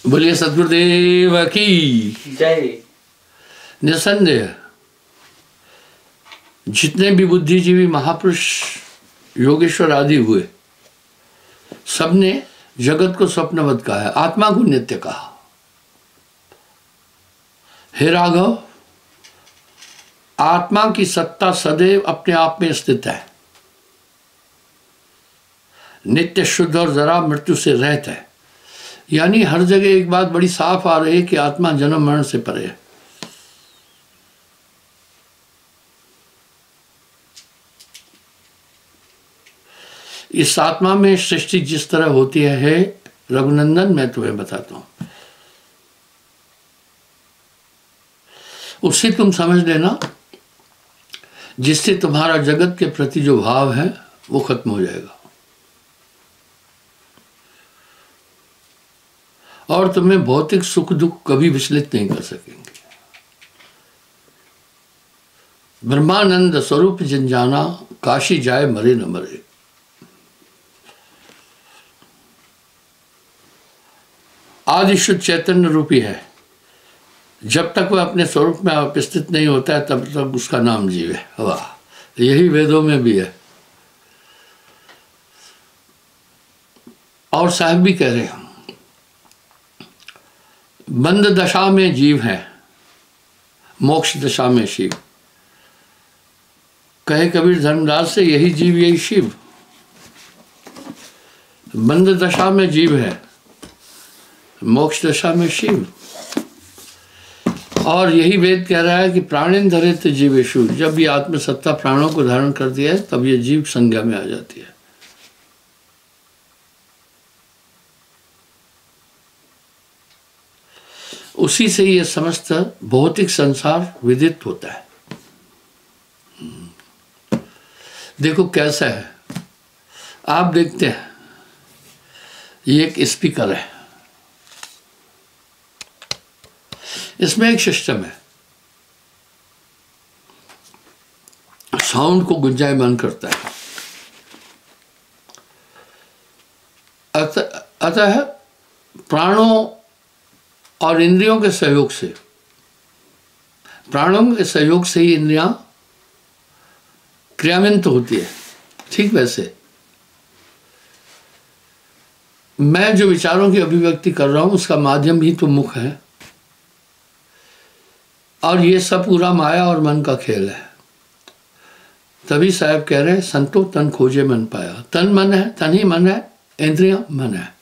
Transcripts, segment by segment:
बोलिए सद्गुरुदेव की जय। निसंदेह जितने भी बुद्धिजीवी महापुरुष योगेश्वर आदि हुए, सबने जगत को स्वप्नवत कहा है, आत्मा को नित्य कहा। हे राघव, आत्मा की सत्ता सदैव अपने आप में स्थित है, नित्य शुद्ध और जरा मृत्यु से रहित है। यानी हर जगह एक बात बड़ी साफ आ रही है कि आत्मा जन्म मरण से परे है। इस आत्मा में सृष्टि जिस तरह होती है रघुनंदन, मैं तुम्हें बताता हूं, उससे तुम समझ लेना, जिससे तुम्हारा जगत के प्रति जो भाव है वो खत्म हो जाएगा और तुम्हें भौतिक सुख दुख कभी विचलित नहीं कर सकेंगे। ब्रह्मानंद स्वरूप जिन जाना, काशी जाए मरे न मरे। आदि शुद्ध चैतन्य रूपी है, जब तक वह अपने स्वरूप में उपस्थित नहीं होता है तब तक उसका नाम जीव है। वाह, यही वेदों में भी है और साहब भी कह रहे हैं, बंद दशा में जीव है, मोक्ष दशा में शिव। कहे कबीर धर्मदास से, यही जीव यही शिव। बंद दशा में जीव है, मोक्ष दशा में शिव। और यही वेद कह रहा है कि प्राणेन धरेत जीवेषु। जब ये आत्मसत्ता प्राणों को धारण करती है तब ये जीव संज्ञा में आ जाती है। उसी से ये समस्त भौतिक संसार विदित होता है। देखो कैसा है, आप देखते हैं, ये एक स्पीकर है, इसमें एक सिस्टम है, साउंड को गुंजायमान करता है। अतः प्राणों और इंद्रियों के सहयोग से, प्राणों के सहयोग से ही इंद्रियां क्रियान्वित होती है। ठीक वैसे मैं जो विचारों की अभिव्यक्ति कर रहा हूं उसका माध्यम ही तो मुख है, और ये सब पूरा माया और मन का खेल है। तभी साहब कह रहे हैं, संतो तन खोजे मन पाया। तन मन है, तन ही मन है, इंद्रियां मन है।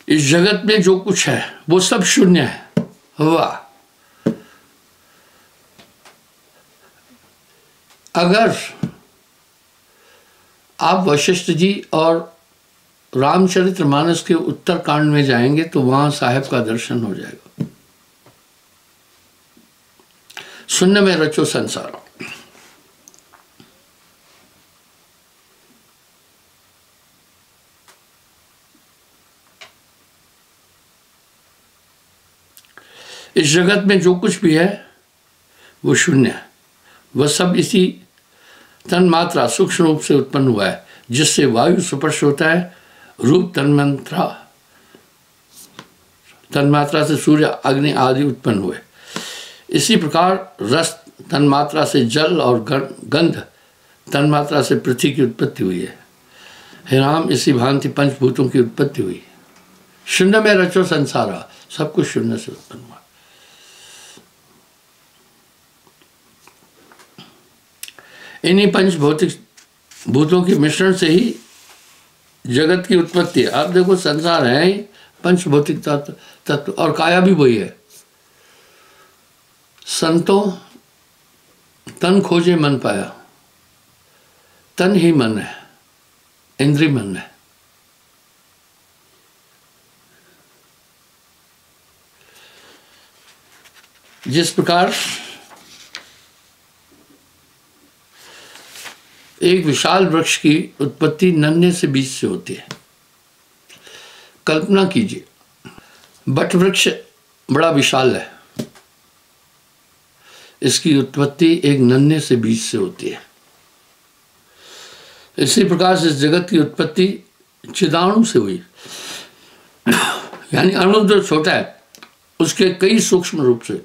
इस जगत में जो कुछ है वो सब शून्य है। वाह, अगर आप वशिष्ठ जी और रामचरितमानस के उत्तर कांड में जाएंगे तो वहां साहब का दर्शन हो जाएगा। शून्य में रचो संसार। इस जगत में जो कुछ भी है वो शून्य है, वह सब इसी तन मात्रा सूक्ष्म रूप से उत्पन्न हुआ है, जिससे वायु स्पर्श होता है, रूप तन्मात्रा से सूर्य अग्नि आदि उत्पन्न हुए। इसी प्रकार रस तन्मात्रा से जल और गंध तन्मात्रा से पृथ्वी की उत्पत्ति हुई है। हे राम, इसी भांति पंचभूतों की उत्पत्ति हुई। शून्य में रचो संसारा, सब कुछ शून्य से उत्पन्न हुआ। इन्हीं पंच भौतिक भूतों के मिश्रण से ही जगत की उत्पत्ति है। आप देखो, संसार है ही पंचभौतिक तत्व और काया भी वही है। संतो तन खोजे मन पाया। तन ही मन है, इंद्रिय मन है। जिस प्रकार एक विशाल वृक्ष की उत्पत्ति नन्हे से बीज से होती है। कल्पना कीजिए, बट वृक्ष बड़ा विशाल है, इसकी उत्पत्ति एक नन्हे से बीज से होती है। इसी प्रकार से इस जगत की उत्पत्ति चिदाणु से हुई, यानी अणु जो छोटा है उसके कई सूक्ष्म रूप से।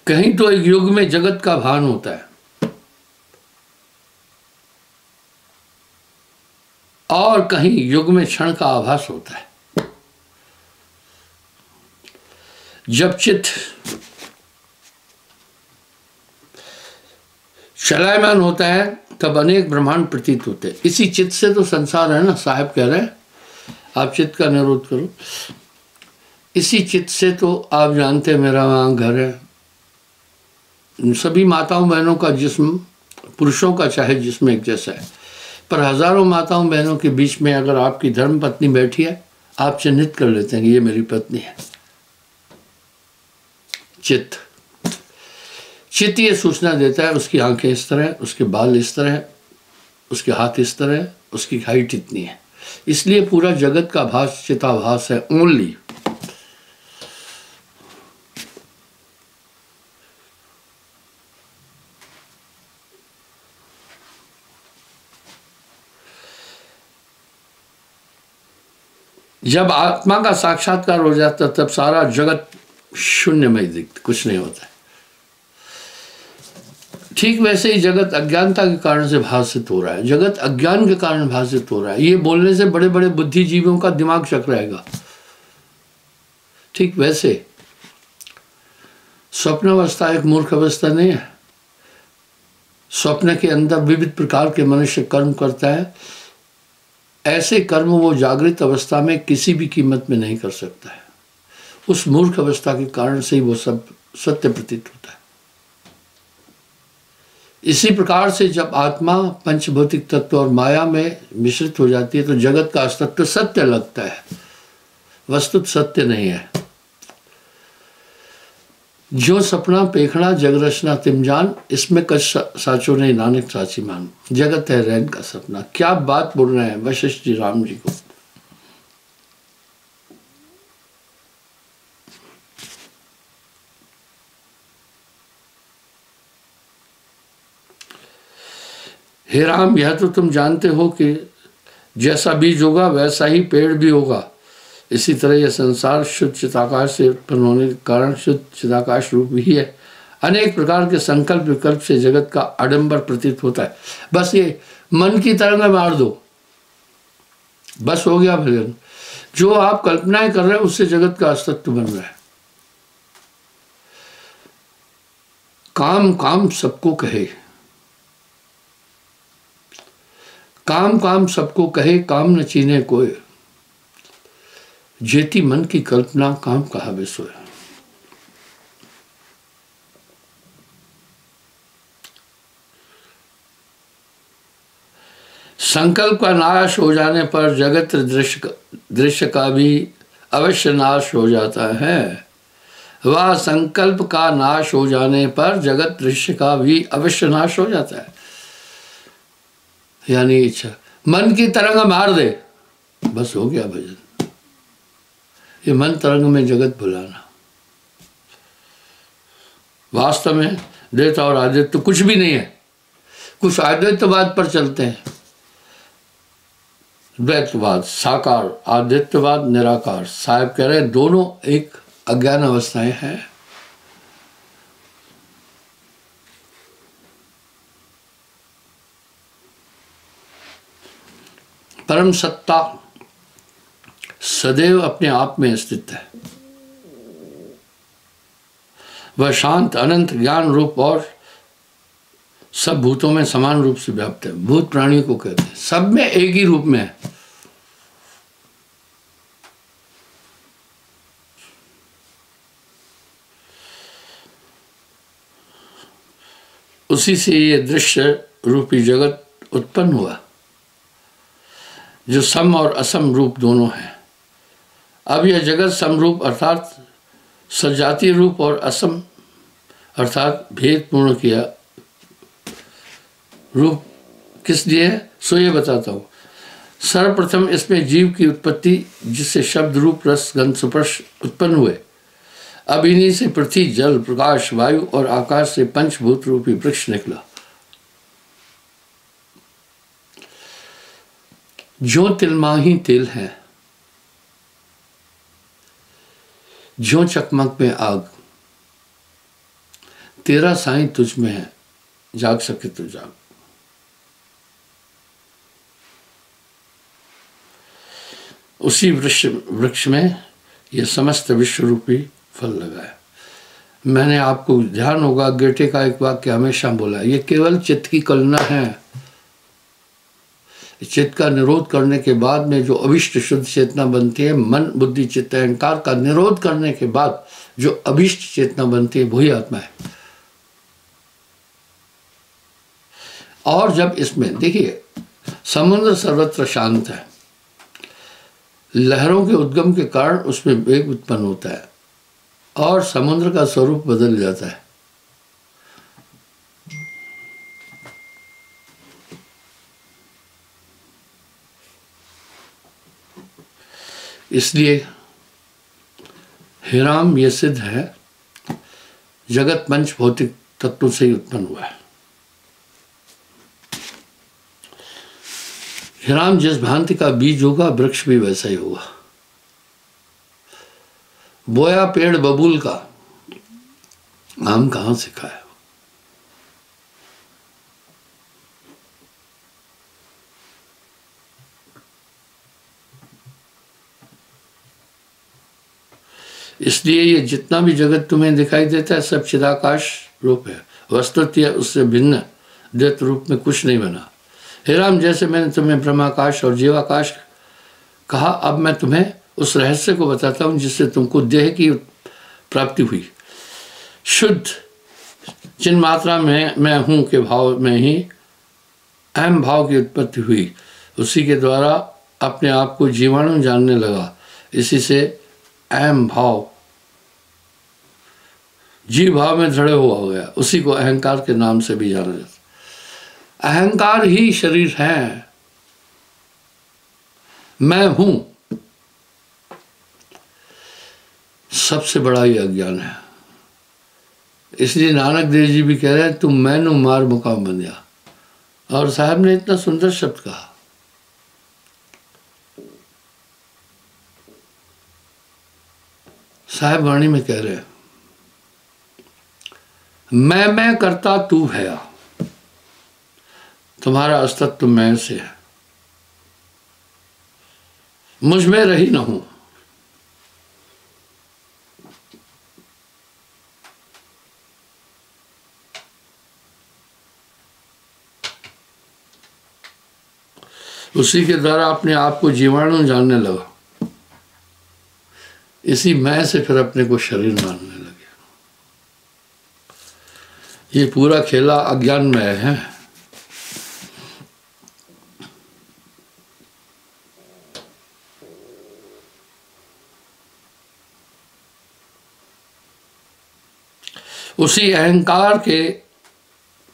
कहीं तो एक युग में जगत का भान होता है और कहीं युग में क्षण का आभास होता है। जब चित्त चलायमान होता है तब अनेक ब्रह्मांड प्रतीत होते हैं। इसी चित्त से तो संसार है ना, साहब कह रहे हैं आप चित्त का निरोध करो। इसी चित्त से तो आप जानते हैं मेरा वहाँ घर है। सभी माताओं बहनों का जिस्म पुरुषों का चाहे जिस्म एक जैसा है, पर हजारों माताओं बहनों के बीच में अगर आपकी धर्म पत्नी बैठी है, आप चिन्हित कर लेते हैं कि ये मेरी पत्नी है। चित्त ये सूचना देता है, उसकी आंखें इस तरह है, उसके बाल इस तरह है, उसके हाथ इस तरह है, उसकी हाइट इतनी है। इसलिए पूरा जगत का भास चिताभास है ओनली। जब आत्मा का साक्षात्कार हो जाता तब सारा जगत शून्यमय दिखता, कुछ नहीं होता है। ठीक वैसे ही जगत अज्ञानता के कारण से भाषित हो रहा है, जगत अज्ञान के कारण भाषित हो रहा है। ये बोलने से बड़े बड़े बुद्धिजीवियों का दिमाग चकराएगा। ठीक वैसे स्वप्न अवस्था एक मूर्ख अवस्था नहीं है। स्वप्न के अंदर विविध प्रकार के मनुष्य कर्म करता है, ऐसे कर्म वो जागृत अवस्था में किसी भी कीमत में नहीं कर सकता है। उस मूर्ख अवस्था के कारण से ही वो सब सत्य प्रतीत होता है। इसी प्रकार से जब आत्मा पंचभौतिक तत्व और माया में मिश्रित हो जाती है तो जगत का अस्तित्व सत्य लगता है, वस्तुत सत्य नहीं है। जो सपना पेखड़ा जग रचना तिम जान, इसमें कछ साचो नहीं नानक साची मान। जगत है रैन का सपना। क्या बात बोल रहे हैं वशिष्ठ जी राम जी को। हे राम, यह तो तुम जानते हो कि जैसा बीज होगा वैसा ही पेड़ भी होगा। इसी तरह यह संसार शुद्ध चिदाकाश से उत्पन्न होने के कारण शुद्ध चिदाकाश रूप ही है। अनेक प्रकार के संकल्प विकल्प से जगत का आडंबर प्रतीत होता है। बस ये मन की तरंग मार दो, बस हो गया भजन। जो आप कल्पनाएं कर रहे हैं उससे जगत का अस्तित्व बन रहा है। काम काम सबको कहे, काम काम सबको कहे, काम न चीने कोई। जेती मन की कल्पना काम कहावे सोए। संकल्प का नाश हो जाने पर जगत दृश्य का भी अवश्य नाश हो जाता है। वह संकल्प का नाश हो जाने पर जगत दृश्य का भी अवश्य नाश हो जाता है। यानी इच्छा मन की तरंग मार दे, बस हो गया भजन। ये मन तरंग में जगत भुलाना। वास्तव में द्वैत और आदित्य कुछ भी नहीं है। कुछ आदित्यवाद पर चलते हैं। द्वैतवाद साकार, आदित्यवाद निराकार। साहब कह रहे हैं दोनों एक अज्ञान अवस्थाएं हैं। परम सत्ता सदैव अपने आप में स्थित है। वह शांत अनंत ज्ञान रूप और सब भूतों में समान रूप से व्याप्त है। भूत प्राणियों को कहते हैं, सब में एक ही रूप में है। उसी से ये दृश्य रूपी जगत उत्पन्न हुआ जो सम और असम रूप दोनों है। अब यह जगत समरूप अर्थात सजातीय रूप और असम अर्थात भेदपूर्ण किया रूप किस लिए है सो ये बताता हूँ। सर्वप्रथम इसमें जीव की उत्पत्ति जिससे शब्द रूप रस गंध स्पर्श उत्पन्न हुए। अब इन्हीं से पृथ्वी, जल, प्रकाश, वायु और आकाश से पंचभूत रूपी वृक्ष निकला। जो तिलमाही तिल है, जो चकमक में आग, तेरा साईं तुझ में है, जाग सके तो जाग। उसी वृक्ष में यह समस्त विश्व रूपी फल लगा है। मैंने आपको ध्यान होगा, गेटे का एक वाक्य हमेशा बोला, ये केवल चित्त की कल्पना है। चित्त का निरोध करने के बाद में जो अभिष्ट शुद्ध चेतना बनती है, मन बुद्धि चित्त अहंकार का निरोध करने के बाद जो अभिष्ट चेतना बनती है, वही आत्मा है। और जब इसमें देखिए, समुद्र सर्वत्र शांत है, लहरों के उद्गम के कारण उसमें वेग उत्पन्न होता है और समुद्र का स्वरूप बदल जाता है। इसलिए हे राम, ये सिद्ध है, जगत पंच भौतिक तत्वों से ही उत्पन्न हुआ है। हे राम, जिस भांति का बीज होगा वृक्ष भी वैसा ही होगा। बोया पेड़ बबूल का, आम कहां से खाया? इसलिए ये जितना भी जगत तुम्हें दिखाई देता है, सब चिदाकाश रूप है। वस्तुतः उससे भिन्न द्वैत रूप में कुछ नहीं बना। हे राम, जैसे मैंने तुम्हें ब्रह्माकाश और जीवाकाश कहा, अब मैं तुम्हें उस रहस्य को बताता हूं जिससे तुमको देह की प्राप्ति हुई। शुद्ध जिन मात्रा में मैं हूं के भाव में ही अहम भाव की उत्पत्ति हुई, उसी के द्वारा अपने आप को जीवाणु जानने लगा। इसी से अहम भाव जीव भाव में दृढ़ हुआ हो गया, उसी को अहंकार के नाम से भी जाना जाता। अहंकार ही शरीर है, मैं हूं, सबसे बड़ा ही अज्ञान है। इसलिए नानक देव जी भी कह रहे हैं, तुम मैनू मार मुकाम बन जा। और साहब ने इतना सुंदर शब्द कहा, साहब वाणी में कह रहे हैं, मैं करता तू है, तुम्हारा अस्तित्व मैं से है, मुझ में रही न हूं। उसी के द्वारा अपने आप को जीवाणु जानने लगा। इसी मैं से फिर अपने को शरीर मानने लगे। ये पूरा खेला अज्ञान में है। उसी अहंकार के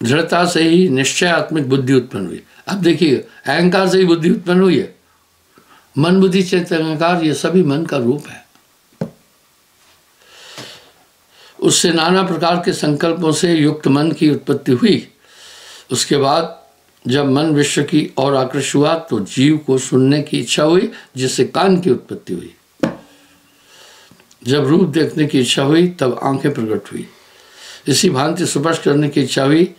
दृढ़ता से ही निश्चयात्मक बुद्धि उत्पन्न हुई। अब देखिए, अहंकार से ही बुद्धि उत्पन्न हुई है। मन बुद्धि चित्त अहंकार, ये सभी मन का रूप है। उससे नाना प्रकार के संकल्पों से युक्त मन की उत्पत्ति हुई। उसके बाद जब मन विश्व की ओर आकृष्ट हुआ तो जीव को सुनने की इच्छा हुई, जिससे कान की उत्पत्ति हुई। जब रूप देखने की इच्छा हुई तब आंखें प्रकट हुई। इसी भांति स्पर्श करने की इच्छा हुई,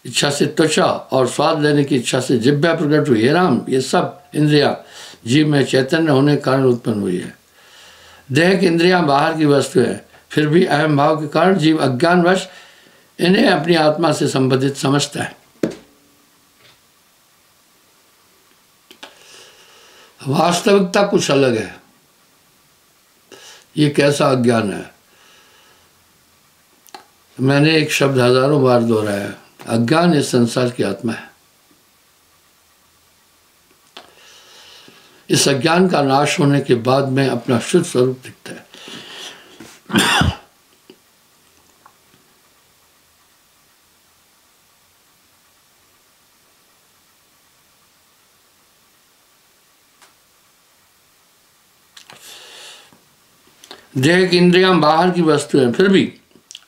इच्छा से त्वचा, और स्वाद लेने की इच्छा से जिह्वा प्रकट हुई। हे राम, ये सब इंद्रियां जीव में चैतन्य होने के कारण उत्पन्न हुई है। देह की इंद्रियां बाहर की वस्तु है, फिर भी अहम भाव के कारण जीव अज्ञानवश इन्हें अपनी आत्मा से संबंधित समझता है। वास्तविकता कुछ अलग है। ये कैसा अज्ञान है? मैंने एक शब्द हजारों बार दोहराया, अज्ञान इस संसार की आत्मा है। इस अज्ञान का नाश होने के बाद में अपना शुद्ध स्वरूप दिखता है। देह की इंद्रियां बाहर की वस्तु हैं, फिर भी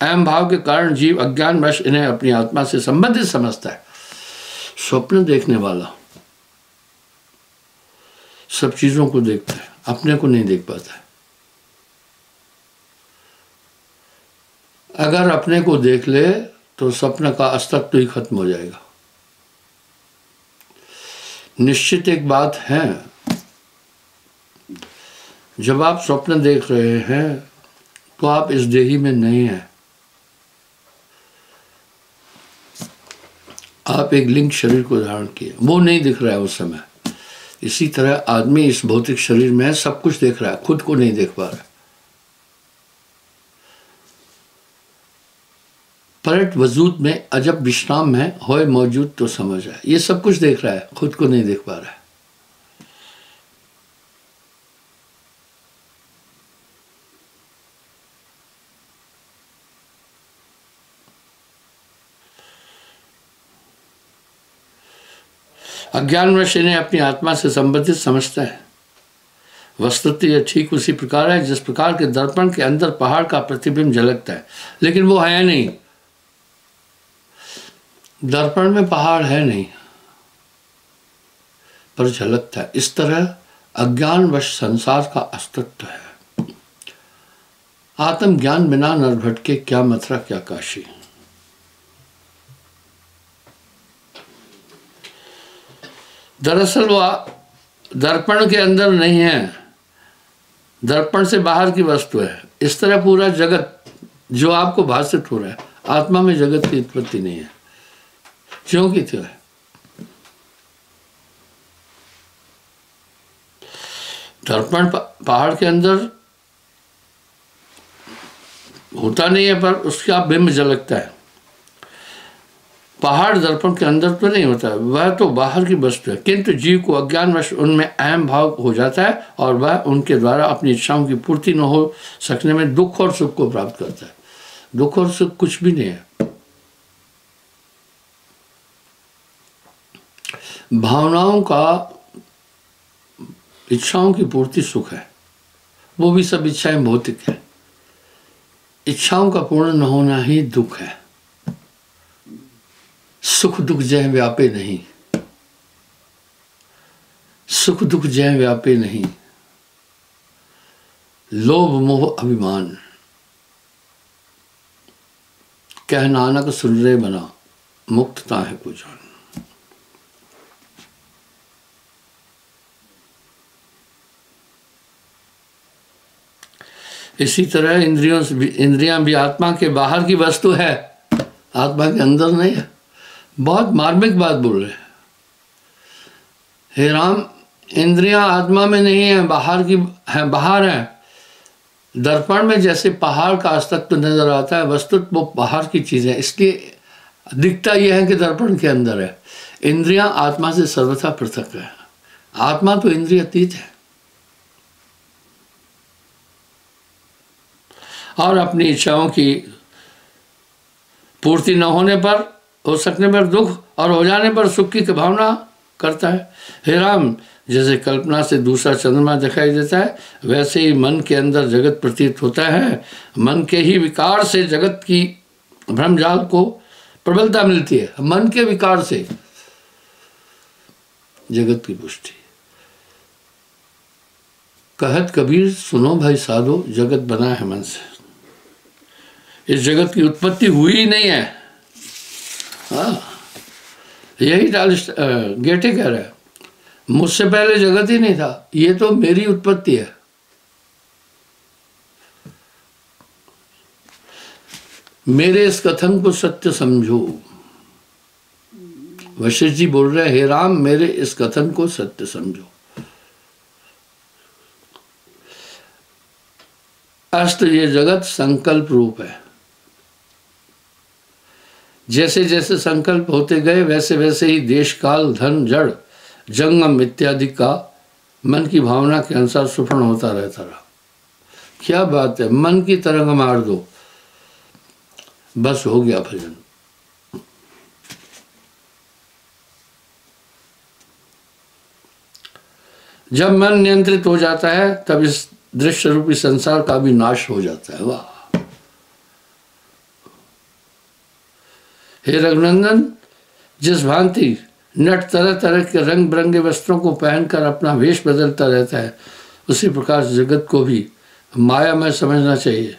अहम भाव के कारण जीव अज्ञानवश इन्हें अपनी आत्मा से संबंधित समझता है। स्वप्न देखने वाला सब चीजों को देखता है, अपने को नहीं देख पाता है। अगर अपने को देख ले तो स्वप्न का अस्तित्व ही खत्म हो जाएगा। निश्चित एक बात है, जब आप स्वप्न देख रहे हैं तो आप इस देही में नहीं हैं, आप एक लिंग शरीर को धारण किए, वो नहीं दिख रहा है उस समय। इसी तरह आदमी इस भौतिक शरीर में सब कुछ देख रहा है, खुद को नहीं देख पा रहा है। पलट वजूद में अजब विश्राम में होए मौजूद तो समझ है, ये सब कुछ देख रहा है, खुद को नहीं देख पा रहा है। अज्ञानवश इन्हें अपनी आत्मा से संबंधित समझता है। वस्तुतः यह ठीक उसी प्रकार है जिस प्रकार के दर्पण के अंदर पहाड़ का प्रतिबिंब झलकता है, लेकिन वो है नहीं। दर्पण में पहाड़ है नहीं, पर झलकता है। इस तरह अज्ञानवश संसार का अस्तित्व है। आत्मज्ञान बिना नर भटके क्या मथुरा क्या काशी। दरअसल वह दर्पण के अंदर नहीं है, दर्पण से बाहर की वस्तु है। इस तरह पूरा जगत जो आपको भाषित हो रहा है, आत्मा में जगत की उत्पत्ति नहीं है, क्यों की त्यों है। दर्पण पहाड़ के अंदर होता नहीं है, पर उसका बिंब झलकता है। पहाड़ दर्पण के अंदर तो नहीं होता, वह तो बाहर की वस्तु है, किंतु जीव को अज्ञानवश उनमें अहम भाव हो जाता है और वह उनके द्वारा अपनी इच्छाओं की पूर्ति न हो सकने में दुख और सुख को प्राप्त करता है। दुख और सुख कुछ भी नहीं है। भावनाओं का, इच्छाओं की पूर्ति सुख है, वो भी सब इच्छाएं भौतिक है। इच्छाओं का पूर्ण न होना ही दुख है। सुख दुख जय व्यापे नहीं, सुख दुख जय व्यापे नहीं। लोभ मोह अभिमान कह नानक सुन रे बना, मुक्तता है को जान। इसी तरह इंद्रियां भी आत्मा के बाहर की वस्तु है, आत्मा के अंदर नहीं है। बहुत मार्मिक बात बोल रहे हैं। हे राम, इंद्रियां आत्मा में नहीं है, बाहर की है, बाहर है। दर्पण में जैसे पहाड़ का अस्तित्व नजर आता है, वस्तुत वो बाहर की चीज है, इसलिए दिखता यह है कि दर्पण के अंदर है। इंद्रियां आत्मा से सर्वथा पृथक है। आत्मा तो इंद्रिय अतीत है। और अपनी इच्छाओं की पूर्ति न होने पर, हो सकने पर दुख और हो जाने पर सुख की भावना करता है। हे राम, जैसे कल्पना से दूसरा चंद्रमा दिखाई देता है, वैसे ही मन के अंदर जगत प्रतीत होता है। मन के ही विकार से जगत की भ्रमजाल को प्रबलता मिलती है। मन के विकार से जगत की पुष्टि। कहत कबीर सुनो भाई साधो, जगत बना है मन से। इस जगत की उत्पत्ति हुई ही नहीं है। हाँ, यही गेटे कह रहा है, मुझसे पहले जगत ही नहीं था, ये तो मेरी उत्पत्ति है। मेरे इस कथन को सत्य समझो। वशिष्ठ जी बोल रहे हैं, हे राम, मेरे इस कथन को सत्य समझो। अस्त ये जगत संकल्प रूप है। जैसे जैसे संकल्प होते गए, वैसे वैसे ही देश काल धन जड़ जंगम इत्यादि का मन की भावना के अनुसार सुफर्ण होता रहता रहा। क्या बात है, मन की तरंग मार दो, बस हो गया भजन। जब मन नियंत्रित हो जाता है, तब इस दृश्य रूपी संसार का भी नाश हो जाता है। वाह! हे रघुनंदन, जिस भांति नट तरह तरह के रंग बिरंगे वस्त्रों को पहनकर अपना वेश बदलता रहता है, उसी प्रकार जगत को भी माया में समझना चाहिए।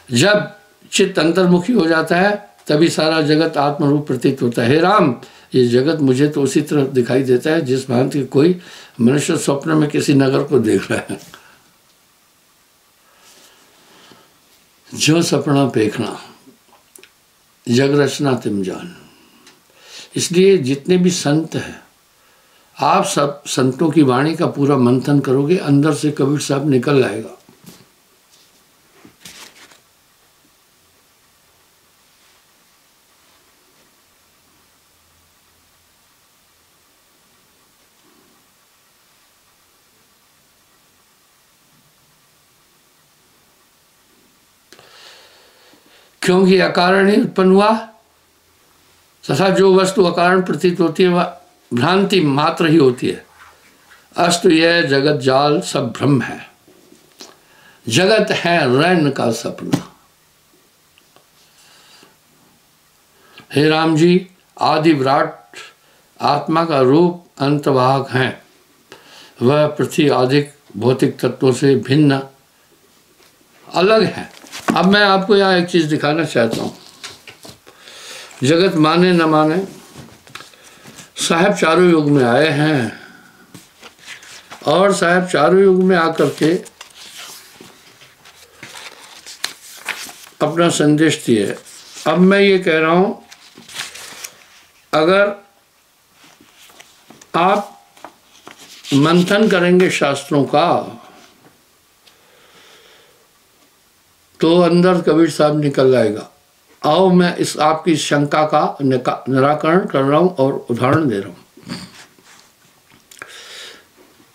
जब चित्त अंतर्मुखी हो जाता है तभी सारा जगत आत्मरूप प्रतीत होता है। हे राम, ये जगत मुझे तो उसी तरह दिखाई देता है जिस भांति कोई मनुष्य स्वप्न में किसी नगर को देख रहा है। जो सपना देखना जग रचना तिम जान। इसलिए जितने भी संत हैं, आप सब संतों की वाणी का पूरा मंथन करोगे, अंदर से कबीर साहब निकल आएगा। क्योंकि अकारण ही उत्पन्न हुआ तथा जो वस्तु अकारण प्रतीत होती है वह भ्रांति मात्र ही होती है। अस्तु यह जगत जाल सब भ्रम है, जगत है रैन का सपना। हे राम जी, आदि विराट आत्मा का रूप अंतवाहक है। वह पृथ्वी आदि भौतिक तत्वों से भिन्न अलग है। अब मैं आपको यहाँ एक चीज दिखाना चाहता हूँ। जगत माने न माने, साहब चारों युग में आए हैं और साहब चारों युग में आकर के अपना संदेश दिए। अब मैं ये कह रहा हूँ, अगर आप मंथन करेंगे शास्त्रों का तो अंदर कबीर साहब निकल आएगा। आओ मैं इस आपकी शंका का निराकरण कर रहा हूं और उदाहरण दे रहा हूं।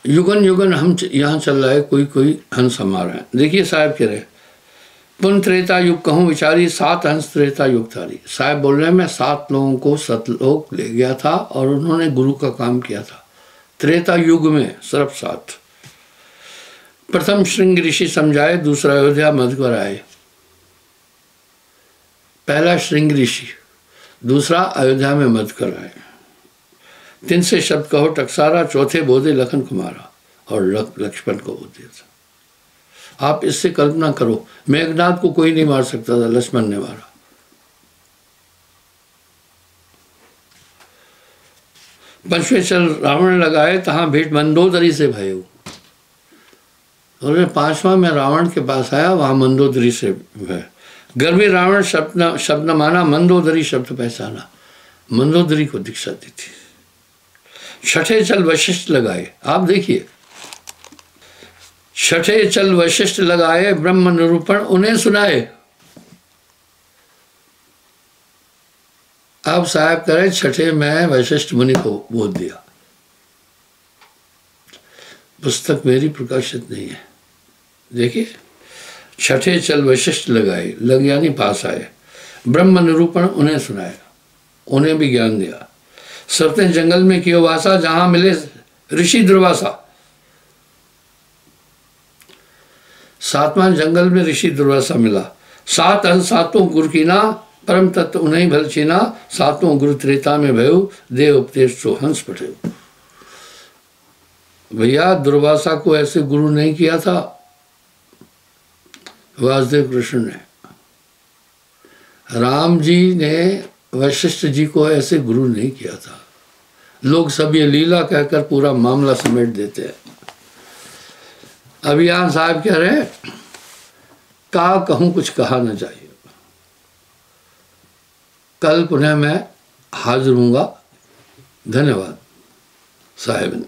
युगन युगन हम यहाँ चल रहा है, कोई कोई हंस हमारा है। देखिए साहब कह रहे, पुन त्रेता युग कहूँ विचारी, 7 हंस त्रेता युग थारी। साहब बोल रहे हैं, मैं 7 लोगों को सतलोक ले गया था और उन्होंने गुरु का काम किया था। त्रेता युग में सिर्फ 7। प्रथम श्रृंग ऋषि समझाए, दूसरा अयोध्या मधुकर आए। पहला श्रृंग ऋषि, दूसरा अयोध्या में मधुकर आए। 3 से शब्द कहो टकसारा, चौथे बोधे लखन कुमारा और लक्ष्मण को बोध दिया था। आप इससे कल्पना करो, मेघनाथ को कोई नहीं मार सकता था, लक्ष्मण ने मारा। पंचवे चल रावण लगाए, तहां भेंट मंदोदरी से भयो। और 5वां में रावण के पास आया, वहां मंदोदरी से है। गर्भी रावण शब्द माना, मंदोदरी शब्द पहचाना, मंदोदरी को दीक्षा दी थी। छठे चल वशिष्ठ लगाए। आप देखिए, छठे चल वशिष्ठ लगाए, ब्रह्म निरूपण उन्हें सुनाए। अब साहब करें, छठे में वशिष्ठ मुनि को बोध दिया। पुस्तक मेरी प्रकाशित नहीं है, देखिए। छठे चल वशिष्ठ लगाए, लग यानी पास आए। ब्रह्म निरूपण उन्हें सुनाया, उन्हें भी ज्ञान दिया। सरते जंगल में कियो वासा, जहां मिले ऋषि दुर्वासा। 7वां जंगल में ऋषि दुर्वासा मिला। 7 अंश 7 गुरु कीना, परम तत्व उन्हें भल चीना। 7 गुरु त्रेता में भयो, देव उपदेश सो हंस पठे। भैया, दुर्वासा को ऐसे गुरु नहीं किया था वासुदेव कृष्ण ने। राम जी ने वशिष्ठ जी को ऐसे गुरु नहीं किया था। लोग सब ये लीला कहकर पूरा मामला समेट देते हैं। अब यहां साहब कह रहे हैं, का कहूं कुछ कहा न चाहिए। कल पुनः मैं हाजिर हूंगा। धन्यवाद साहेब।